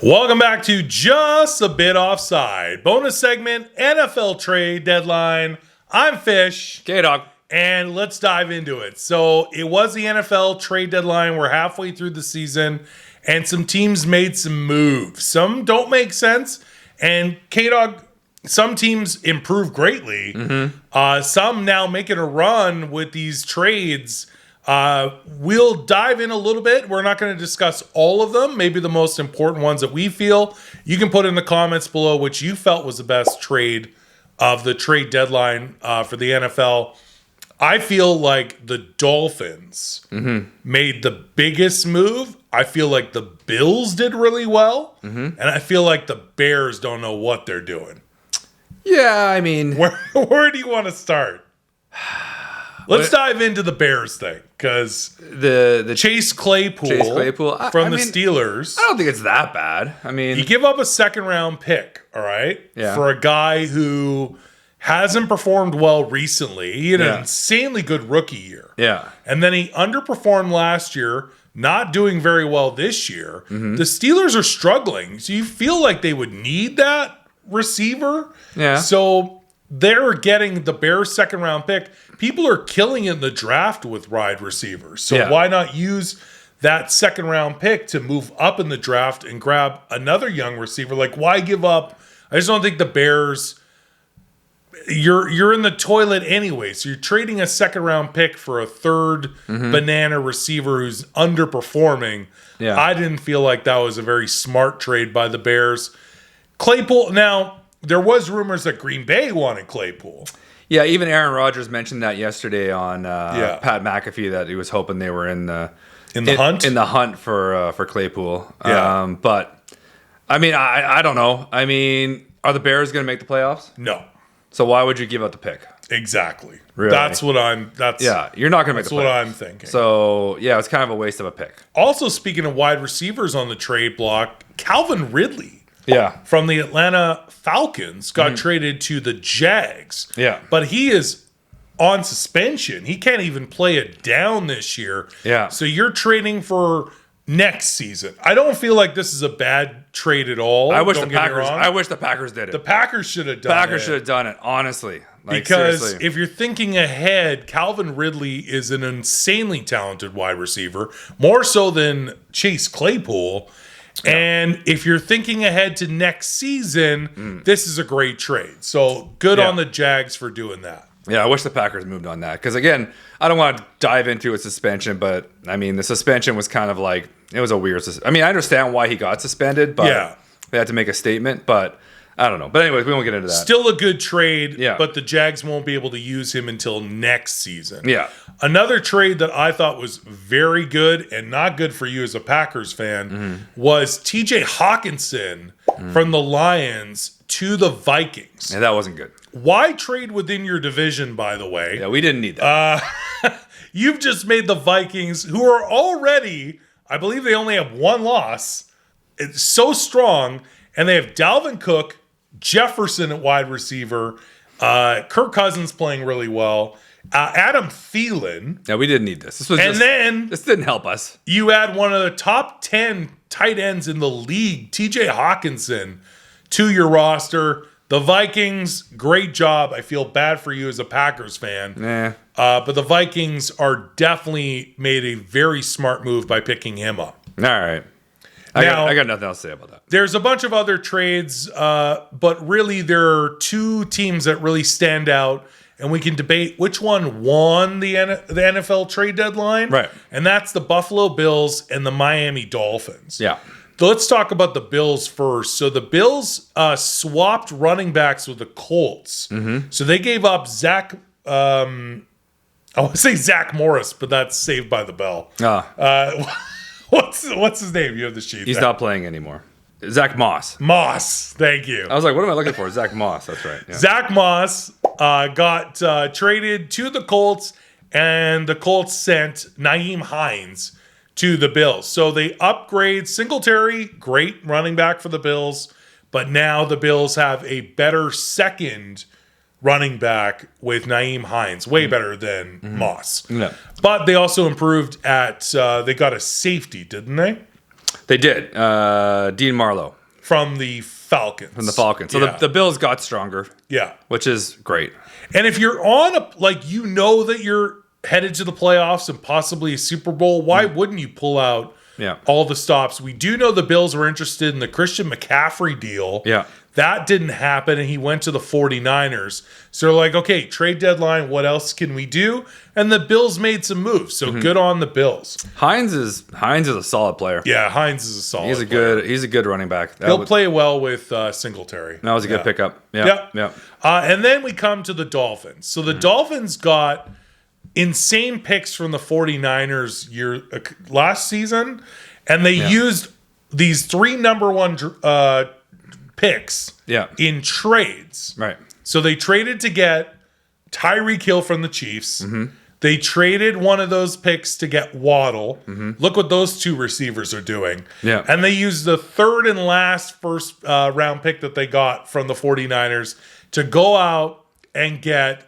Welcome back to Just a Bit Offside. Bonus segment, NFL trade deadline. I'm Fish. K-Dog. And let's dive into it. So it was the NFL trade deadline. We're halfway through the season. And some teams made some moves. Some don't make sense. And K-Dog, some teams improve greatly. Some now making a run with these trades. We'll dive in a little bit. We're not going to discuss all of them. Maybe the most important ones that we feel. You can put in the comments below which you felt was the best trade of the trade deadline for the NFL. I feel like the Dolphins made the biggest move. I feel like the Bills did really well. And I feel like the Bears don't know what they're doing. Yeah, I mean... Where do you want to start? Let's dive into the Bears thing, because the Chase Claypool from the Steelers. I don't think it's that bad. I mean, you give up a second-round pick, all right, for a guy who hasn't performed well recently. He had an insanely good rookie year. Yeah. And then he underperformed last year, not doing very well this year. The Steelers are struggling, so you feel like they would need that receiver. Yeah. So they're getting the Bears second-round pick. People are killing in the draft with wide receivers. So why not use that second-round pick to move up in the draft and grab another young receiver? Like, why give up? I just don't think the Bears... You're in the toilet anyway. So you're trading a second-round pick for a third banana receiver who's underperforming. Yeah. I didn't feel like that was a very smart trade by the Bears. Claypool... Now, there was rumors that Green Bay wanted Claypool. Yeah, even Aaron Rodgers mentioned that yesterday on Pat McAfee, that he was hoping they were in the hunt for Claypool. Yeah. But I mean, I don't know. I mean, are the Bears going to make the playoffs? No. So why would you give up the pick? Exactly. Really? You're not going to make the playoffs. That's what I'm thinking. So yeah, it's kind of a waste of a pick. Also, speaking of wide receivers on the trade block, Calvin Ridley. Yeah. From the Atlanta Falcons got traded to the Jags. Yeah. But he is on suspension. He can't even play it down this year. Yeah. So you're trading for next season. I don't feel like this is a bad trade at all. I wish the Packers did it. The Packers should have done it. Packers should have done it, honestly. Because seriously. If you're thinking ahead, Calvin Ridley is an insanely talented wide receiver, more so than Chase Claypool. And if you're thinking ahead to next season, this is a great trade. So good on the Jags for doing that. Yeah, I wish the Packers moved on that. Because, again, I don't want to dive into a suspension, but, I mean, the suspension was kind of like, it was a weird I mean, I understand why he got suspended, but they had to make a statement. But I don't know. But anyways, we won't get into that. Still a good trade, but the Jags won't be able to use him until next season. Yeah. Another trade that I thought was very good and not good for you as a Packers fan was TJ Hawkinson from the Lions to the Vikings. Yeah, that wasn't good. Why trade within your division, by the way? Yeah, we didn't need that. You've just made the Vikings, who are already, I believe they only have one loss, it's so strong, and they have Dalvin Cook, Jefferson at wide receiver, Kirk Cousins playing really well, Adam Thielen. Yeah, we didn't need this. This didn't help us. You add one of the top 10 tight ends in the league, TJ Hawkinson, to your roster. The Vikings, great job. I feel bad for you as a Packers fan. But the Vikings are definitely made a very smart move by picking him up. All right. I got nothing else to say about that. There's a bunch of other trades, but really there are two teams that really stand out, and we can debate which one won the NFL trade deadline. Right. And that's the Buffalo Bills and the Miami Dolphins. Yeah. So let's talk about the Bills first. So the Bills swapped running backs with the Colts. So they gave up I want to say Zach Morris, but that's Saved by the Bell. What's his name? You have the sheet. He's not playing anymore. Zach Moss. Moss. Thank you. I was like, what am I looking for? Zach Moss. That's right. Yeah. Zach Moss got traded to the Colts, and the Colts sent Nyheim Hines to the Bills. So they upgrade Singletary, great running back for the Bills, but now the Bills have a better second running back with Nyheim Hines, way better than Moss. Yeah. But they also improved at, they got a safety, didn't they? They did. Dean Marlowe. From the Falcons. So the Bills got stronger. Yeah. Which is great. And if you're on that you're headed to the playoffs and possibly a Super Bowl, why wouldn't you pull out all the stops? We do know the Bills were interested in the Christian McCaffrey deal. Yeah. That didn't happen, and he went to the 49ers. So they're like, okay, trade deadline, what else can we do? And the Bills made some moves, so good on the Bills. Hines is a solid player. Yeah, Hines is a solid He's a good running back. He'll play well with Singletary. That was a good pickup. Yeah. And then we come to the Dolphins. So the Dolphins got insane picks from the 49ers last season, and they used these 3 number 1 picks in trades. Right. So they traded to get Tyreek Hill from the Chiefs. They traded one of those picks to get Waddle. Look what those 2 receivers are doing. Yeah. And they used the 3rd and last first round pick that they got from the 49ers to go out and get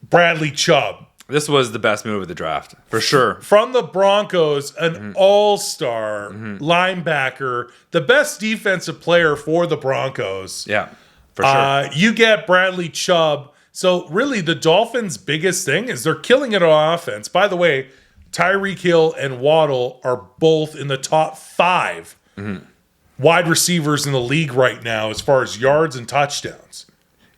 Bradley Chubb. This was the best move of the draft, for sure. From the Broncos, an all-star linebacker, the best defensive player for the Broncos. Yeah, for sure. You get Bradley Chubb. So really the Dolphins' biggest thing is they're killing it on offense. By the way, Tyreek Hill and Waddle are both in the top 5 wide receivers in the league right now as far as yards and touchdowns.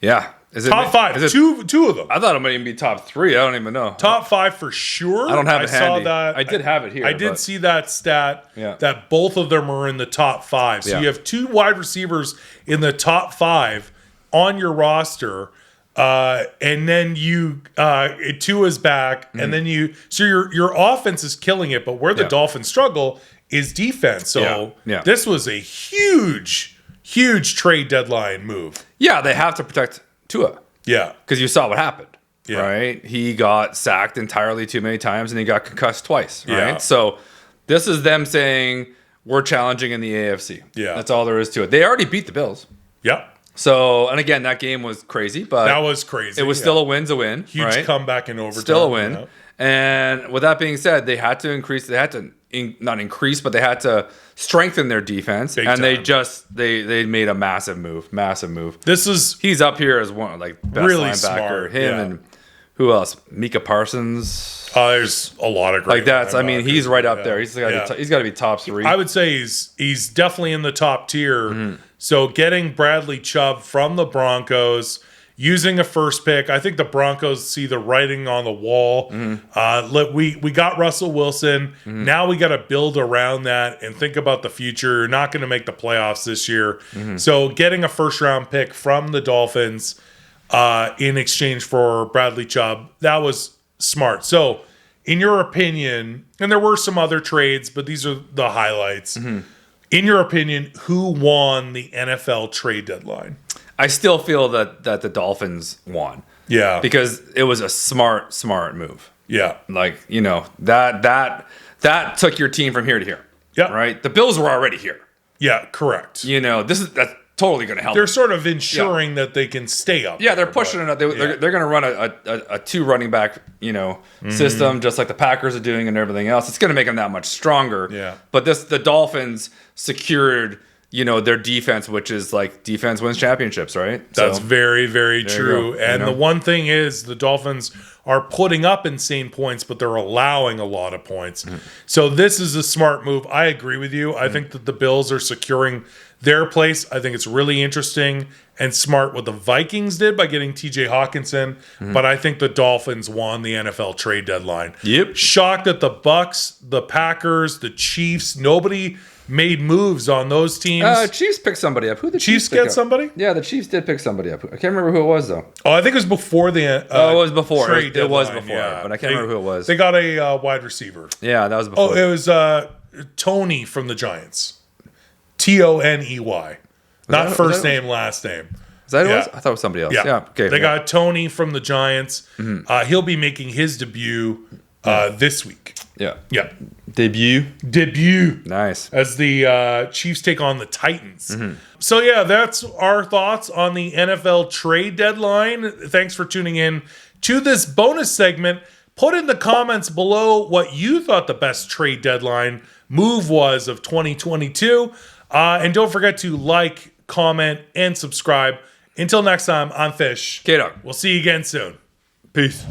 Yeah. Top 5. Two of them. I thought it might even be top 3. I don't even know. Top 5 for sure. I don't have it handy. Saw that. I did have it here. I did see that stat that both of them are in the top 5. So you have 2 wide receivers in the top 5 on your roster. And then Tua is back, and then your offense is killing it. But where the Dolphins struggle is defense. So this was a huge trade deadline move. Yeah, they have to protect Tua. Yeah, because you saw what happened. Yeah. Right, he got sacked entirely too many times, and he got concussed twice. Right, so this is them saying we're challenging in the AFC. Yeah, that's all there is to it. They already beat the Bills. Yeah. So, and again, that game was crazy, but that was crazy. It was still a win's a win. Huge comeback in overtime. Still a win. Yeah. And with that being said, they had to increase. They had to not increase, but they had to strengthen their defense. Big and time. they made a massive move. He's up here as one best really linebacker. Smart. And who else? Micah Parsons. There's a lot of great that's. I mean, he's right up there. He's got to be top 3. I would say he's definitely in the top tier. So getting Bradley Chubb from the Broncos, using a first pick, I think the Broncos see the writing on the wall. We got Russell Wilson. Now we got to build around that and think about the future. You're not going to make the playoffs this year. So getting a first round pick from the Dolphins in exchange for Bradley Chubb, that was smart. So in your opinion, and there were some other trades, but these are the highlights. In your opinion, who won the NFL trade deadline? I still feel that the Dolphins won. Yeah. Because it was a smart move. Yeah. That took your team from here to here. Yeah. Right? The Bills were already here. Yeah, correct. That's totally going to help. They're sort of ensuring that they can stay up. Yeah, they're pushing it up. They're going to run a 2 running back, system, just like the Packers are doing and everything else. It's going to make them that much stronger. Yeah. But the Dolphins secured, their defense, which is defense wins championships, right? That's very, very true. And the one thing is the Dolphins are putting up insane points, but they're allowing a lot of points. So this is a smart move. I agree with you. I think that the Bills are securing their place. I think it's really interesting and smart what the Vikings did by getting TJ Hawkinson, but I think the Dolphins won the NFL trade deadline. Yep. Shocked that the Bucks, the Packers, the Chiefs, nobody made moves on those teams. Chiefs picked somebody up. Who the Chiefs get somebody? Yeah, the Chiefs did pick somebody up. I can't remember who it was though. Oh, I think it was before the it was before. Trade it was deadline, before, but I can't remember who it was. They got a wide receiver. Yeah, that was before. Oh, it was Tony from the Giants. Toney. Not first name, last name. Is that who it was? I thought it was somebody else. Yeah. Okay. They got Tony from the Giants. He'll be making his debut this week. Yeah. Yeah. Debut. Nice. As the Chiefs take on the Titans. So, that's our thoughts on the NFL trade deadline. Thanks for tuning in to this bonus segment. Put in the comments below what you thought the best trade deadline move was of 2022. And don't forget to like, comment, and subscribe. Until next time, I'm Fish. K-Dog. We'll see you again soon. Peace.